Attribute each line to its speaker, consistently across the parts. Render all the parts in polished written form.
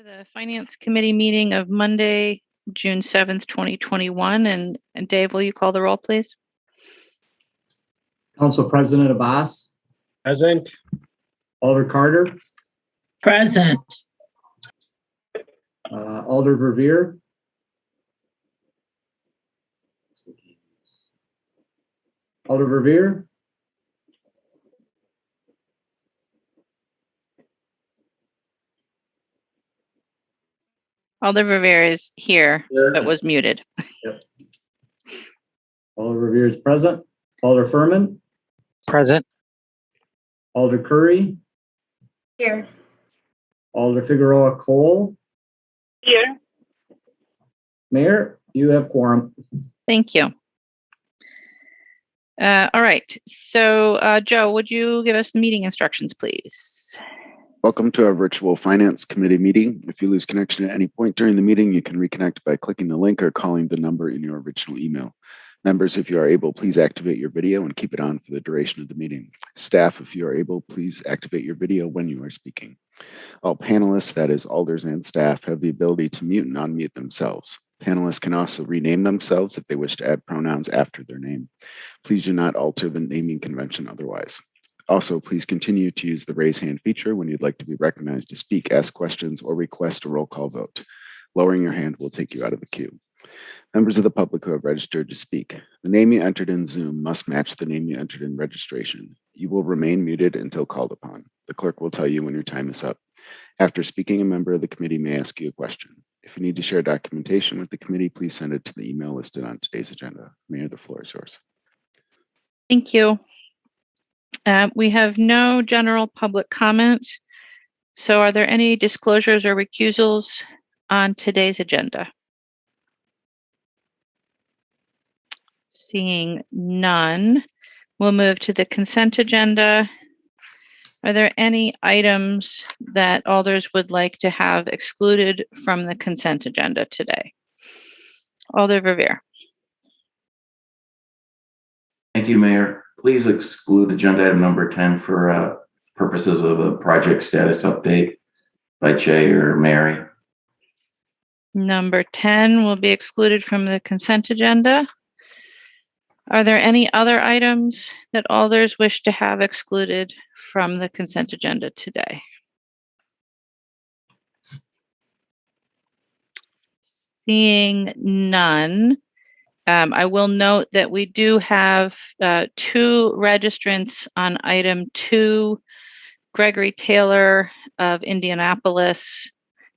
Speaker 1: The Finance Committee meeting of Monday, June 7th, 2021. And Dave, will you call the roll, please?
Speaker 2: Council President Abbas.
Speaker 3: Present.
Speaker 2: Alder Carter.
Speaker 4: Present.
Speaker 2: Alder Verveer. Alder Verveer.
Speaker 1: Alder Verveer is here, but was muted.
Speaker 2: Yep. Alder Verveer is present. Alder Furman.
Speaker 3: Present.
Speaker 2: Alder Curry.
Speaker 4: Here.
Speaker 2: Alder Figueroa Cole.
Speaker 4: Here.
Speaker 2: Mayor, you have quorum.
Speaker 1: Thank you. All right. So, Joe, would you give us the meeting instructions, please?
Speaker 5: Welcome to our virtual Finance Committee meeting. If you lose connection at any point during the meeting, you can reconnect by clicking the link or calling the number in your original email. Members, if you are able, please activate your video and keep it on for the duration of the meeting. Staff, if you are able, please activate your video when you are speaking. All panelists, that is alders and staff, have the ability to mute and unmute themselves. Panelists can also rename themselves if they wish to add pronouns after their name. Please do not alter the naming convention otherwise. Also, please continue to use the raise hand feature when you'd like to be recognized to speak, ask questions, or request a roll call vote. Lowering your hand will take you out of the queue. Members of the public who have registered to speak, the name you entered in Zoom must match the name you entered in registration. You will remain muted until called upon. The clerk will tell you when your time is up. After speaking, a member of the committee may ask you a question. If you need to share documentation with the committee, please send it to the email listed on today's agenda. Mayor, the floor is yours.
Speaker 1: Thank you. We have no general public comment. So are there any disclosures or recusals on today's agenda? Seeing none, we'll move to the consent agenda. Are there any items that alders would like to have excluded from the consent agenda today? Alder Verveer.
Speaker 6: Thank you, Mayor. Please exclude agenda item number 10 for purposes of a project status update by Jay or Mary.
Speaker 1: Number 10 will be excluded from the consent agenda. Are there any other items that alders wish to have excluded from the consent agenda today? Seeing none, I will note that we do have 2 registrants on item 2, Gregory Taylor of Indianapolis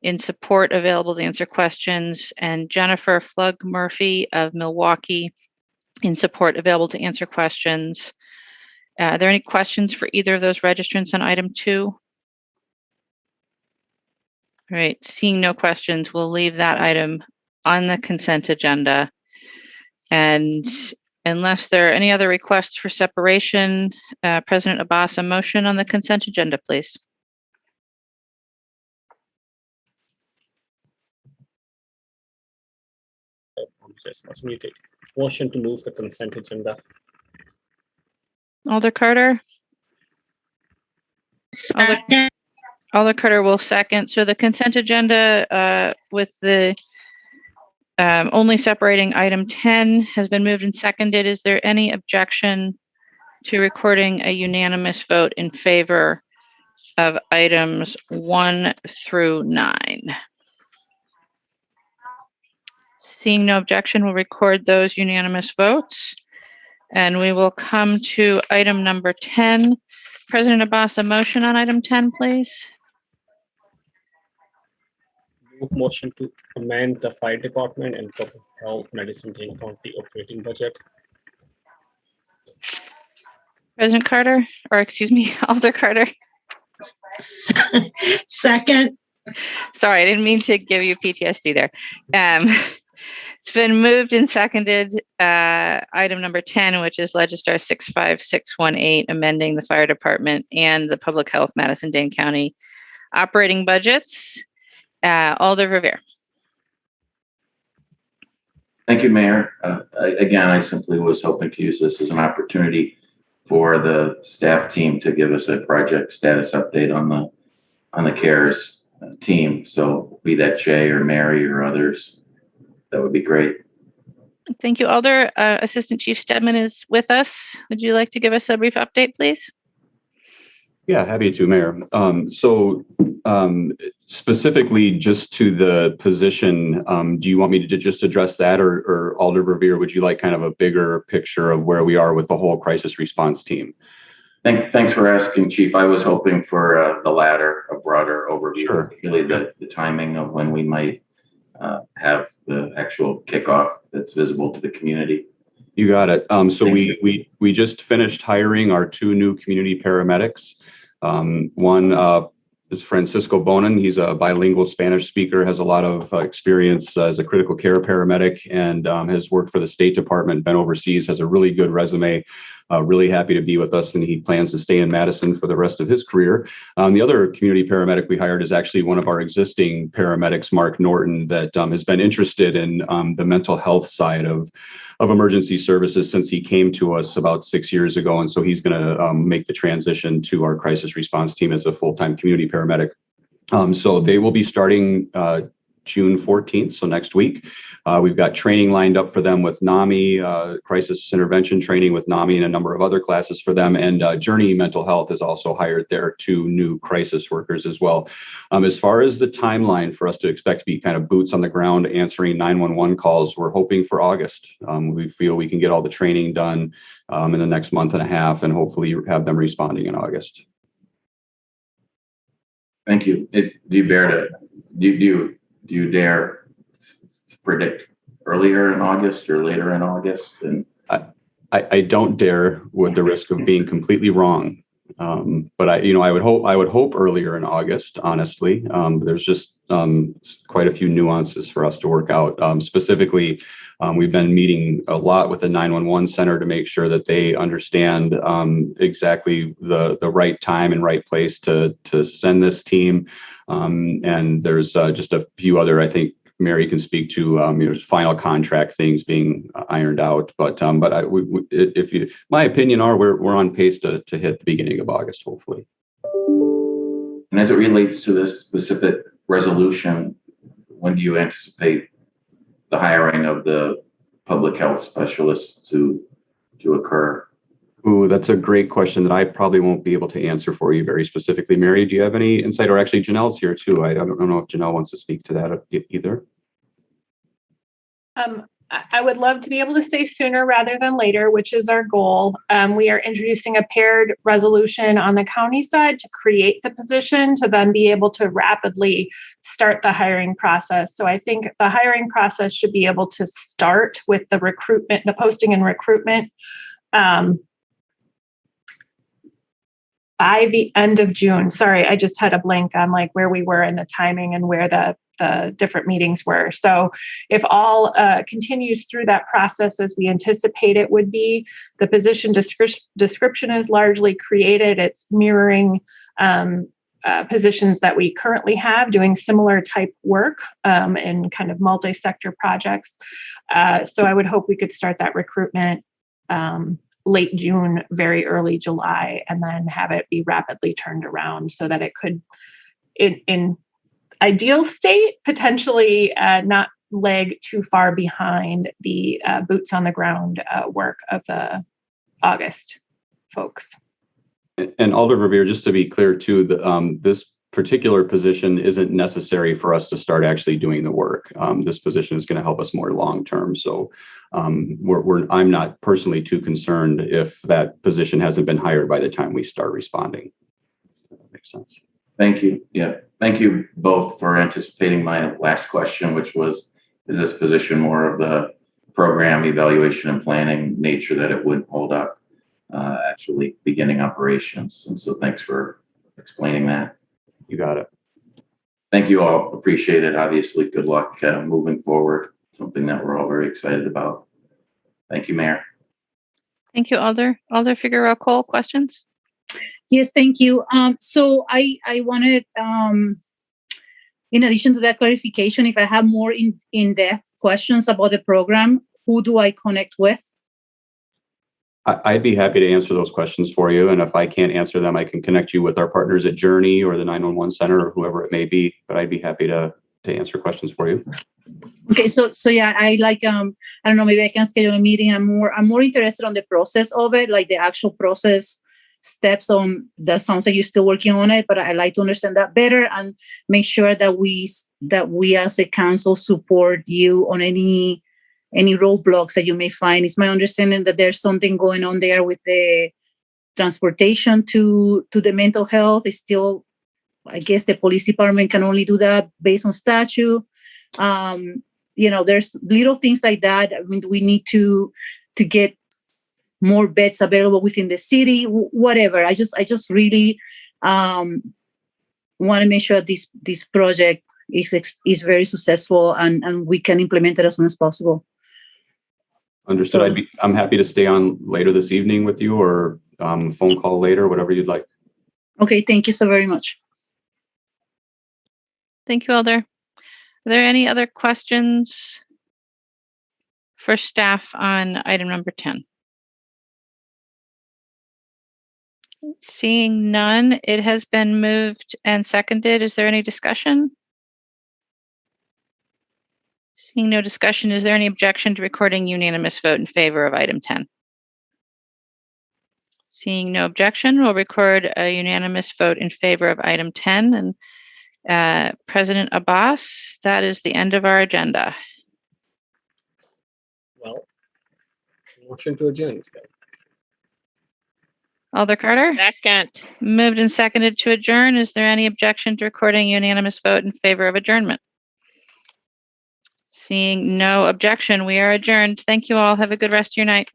Speaker 1: in support, available to answer questions, and Jennifer Flug Murphy of Milwaukee in support, available to answer questions. Are there any questions for either of those registrants on item 2? All right, seeing no questions, we'll leave that item on the consent agenda. And unless there are any other requests for separation, President Abbas, a motion on the consent agenda, please.
Speaker 3: Motion to move the consent agenda.
Speaker 1: Alder Carter?
Speaker 4: Second.
Speaker 1: Alder Carter will second. So the consent agenda with the only separating item 10 has been moved and seconded. Is there any objection to recording a unanimous vote in favor of items 1 through 9? Seeing no objection, we'll record those unanimous votes. And we will come to item number 10. President Abbas, a motion on item 10, please.
Speaker 3: Move motion to amend the fire department and public health Madison-Dane County operating budget.
Speaker 1: President Carter, or excuse me, Alder Carter.
Speaker 4: Second.
Speaker 1: Sorry, I didn't mean to give you PTSD there. It's been moved and seconded. Item number 10, which is Legistar 65618, amending the fire department and the public health Madison-Dane County operating budgets. Alder Verveer.
Speaker 6: Thank you, Mayor. Again, I simply was hoping to use this as an opportunity for the staff team to give us a project status update on the CARES team. So be that Jay or Mary or others, that would be great.
Speaker 1: Thank you, Alder. Assistant Chief Stedman is with us. Would you like to give us a brief update, please?
Speaker 7: Yeah, happy to, Mayor. Specifically just to the position, do you want me to just address that, or Alder Verveer, would you like kind of a bigger picture of where we are with the whole crisis response team?
Speaker 6: Thanks for asking, Chief. I was hoping for the latter, a broader overview,
Speaker 7: Sure.
Speaker 6: particularly the timing of when we might have the actual kickoff that's visible to the community.
Speaker 7: You got it. So we just finished hiring our 2 new community paramedics. One is Francisco Bonin. He's a bilingual Spanish speaker, has a lot of experience as a critical care paramedic, and has worked for the State Department, been overseas, has a really good resume. Really happy to be with us, and he plans to stay in Madison for the rest of his career. The other community paramedic we hired is actually one of our existing paramedics, Mark Norton, that has been interested in the mental health side of emergency services since he came to us about 6 years ago. And so he's going to make the transition to our crisis response team as a full-time community paramedic. So they will be starting June 14th, so next week. We've got training lined up for them with NAMI, crisis intervention training with NAMI, and a number of other classes for them. And Journey Mental Health has also hired their 2 new crisis workers as well. As far as the timeline for us to expect to be kind of boots on the ground answering 911 calls, we're hoping for August. We feel we can get all the training done in the next month and a half, and hopefully have them responding in August.
Speaker 6: Thank you. Do you dare predict earlier in August or later in August? And
Speaker 7: I don't dare, with the risk of being completely wrong. But I would hope earlier in August, honestly. There's just quite a few nuances for us to work out. Specifically, we've been meeting a lot with the 911 center to make sure that they understand exactly the right time and right place to send this team. And there's just a few other, I think Mary can speak to, final contract things being ironed out. But my opinion are we're on pace to hit the beginning of August, hopefully.
Speaker 6: And as it relates to this specific resolution, when do you anticipate the hiring of the public health specialists to occur?
Speaker 7: Ooh, that's a great question that I probably won't be able to answer for you very specifically. Mary, do you have any insight? Or actually, Janelle's here too. I don't know if Janelle wants to speak to that either.
Speaker 8: I would love to be able to say sooner rather than later, which is our goal. We are introducing a paired resolution on the county side to create the position to then be able to rapidly start the hiring process. So I think the hiring process should be able to start with the recruitment, the posting and recruitment by the end of June. Sorry, I just had a blank on like where we were in the timing and where the different meetings were. So if all continues through that process as we anticipate it would be, the position description is largely created. It's mirroring positions that we currently have doing similar type work in kind of multi-sector projects. So I would hope we could start that recruitment late June, very early July, and then have it be rapidly turned around so that it could, in ideal state, potentially not lag too far behind the boots on the ground work of the August folks.
Speaker 7: And Alder Verveer, just to be clear too, this particular position isn't necessary for us to start actually doing the work. This position is going to help us more long-term. So I'm not personally too concerned if that position hasn't been hired by the time we start responding. That makes sense.
Speaker 6: Thank you. Yeah. Thank you both for anticipating my last question, which was, is this position more of the program evaluation and planning nature that it would hold up actually beginning operations? And so thanks for explaining that.
Speaker 7: You got it.
Speaker 6: Thank you all. Appreciate it. Obviously, good luck moving forward. Something that we're all very excited about. Thank you, Mayor.
Speaker 1: Thank you, Alder. Alder Figueroa Cole, questions?
Speaker 9: Yes, thank you. So I wanted, in addition to that clarification, if I have more in-depth questions about the program, who do I connect with?
Speaker 7: I'd be happy to answer those questions for you. And if I can't answer them, I can connect you with our partners at Journey or the 911 Center or whoever it may be. But I'd be happy to answer questions for you.
Speaker 9: Okay, so yeah, I like I don't know, maybe I can schedule a meeting. I'm more interested on the process of it, like the actual process steps on that. Sounds like you're still working on it, but I like to understand that better and make sure that we as a council support you on any roadblocks that you may find. It's my understanding that there's something going on there with the transportation to the mental health. It's still, I guess the police department can only do that based on statute. There's little things like that. I mean, we need to get more beds available within the city, whatever. I just really want to make sure this project is very successful and we can implement it as soon as possible.
Speaker 7: Understood. I'm happy to stay on later this evening with you or phone call later, whatever you'd like.
Speaker 9: Okay, thank you so very much.
Speaker 1: Thank you, Alder. Are there any other questions for staff on item number 10? Seeing none, it has been moved and seconded. Is there any discussion? Seeing no discussion, is there any objection to recording unanimous vote in favor of item 10? Seeing no objection, we'll record a unanimous vote in favor of item 10. And President Abbas, that is the end of our agenda.
Speaker 3: Well, motion to adjourn.
Speaker 1: Alder Carter?
Speaker 4: Second.
Speaker 1: Moved and seconded to adjourn. Is there any objection to recording unanimous vote in favor of adjournment? Seeing no objection, we are adjourned. Thank you all. Have a good rest of your night.